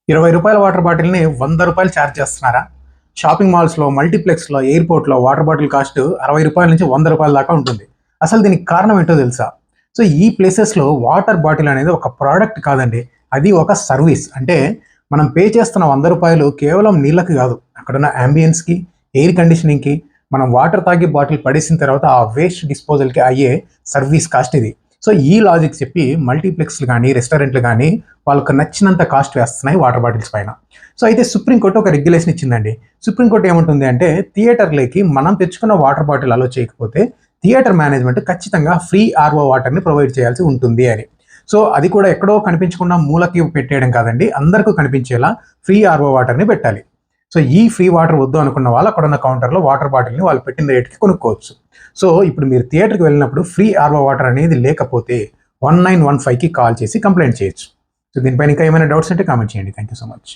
రూ. 20 వాటర్ బాటిల్ని రూ. 100 ఛార్జ్ చేస్తున్నారా? షాపింగ్ మాల్స్‌లో, మల్టీప్లెక్స్‌లో, ఎయిర్‌పోర్ట్‌లో వాటర్ బాటిల్ కాస్ట్ రూ. 60 నుంచి రూ. 100 దాకా ఉంటుంది. అసలు దీనికి కారణం ఏంటో తెలుసా? సో, ఈ ప్లేసెస్‌లో వాటర్ బాటిల్ అనేది ఒక ప్రొడక్ట్ కాదండి. అది ఒక సర్వీస్. అంటే మనం పే చేస్తున్న రూ. 100 కేవలం నీళ్ళకి కాదు. అక్కడున్న యాంబియన్స్‌కి, ఎయిర్ కండిషనింగ్‌కి, మనం వాటర్ తాగి బాటిల్ పడేసిన తర్వాత ఆ వేస్ట్ డిస్పోజల్‌కి అయ్యే సర్వీస్ కాస్ట్ ఇది. సో, ఈ లాజిక్ చెప్పి మల్టీప్లెక్స్‌లు గానీ, రెస్టారెంట్‌లు గానీ వాళ్ళకి నచ్చినంత కాస్ట్ వేస్తున్నాయి వాటర్ బాటిల్స్ పైన. సో, అయితే సుప్రీంకోర్టు ఒక రెగ్యులేషన్ ఇచ్చిందండి. సుప్రీంకోర్టు ఏమంటుంది అంటే, థియేటర్‌లకి మనం తెచ్చుకున్న వాటర్ బాటిల్ అలో చేయకపోతే, థియేటర్ మేనేజ్మెంట్ ఖచ్చితంగా ఫ్రీ ఆర్‌ఓ వాటర్‌ని ప్రొవైడ్ చేయాల్సి ఉంటుంది అని. సో, అది కూడా ఎక్కడో కనిపించకుండా మూలకి పెట్టేయడం కాదండి. అందరికీ కనిపించేలా ఫ్రీ ఆర్‌ఓ వాటర్‌ని పెట్టాలి. సో, ఈ ఫ్రీ వాటర్ వద్దు అనుకున్న వాళ్ళు అక్కడున్న కౌంటర్‌లో వాటర్ బాటిల్‌ని వాళ్ళు పెట్టిన రేట్‌కి కొనుక్కోవచ్చు. సో, ఇప్పుడు మీరు థియేటర్‌కి వెళ్ళినప్పుడు ఫ్రీ ఆర్‌ఓ వాటర్ అనేది లేకపోతే 1915కి కాల్ చేసి కంప్లెయింట్ చేయొచ్చు. సో, దీనిపైన ఇంకా ఏమైనా డౌట్స్ ఉంటే కామెంట్ చేయండి. Thank you so much.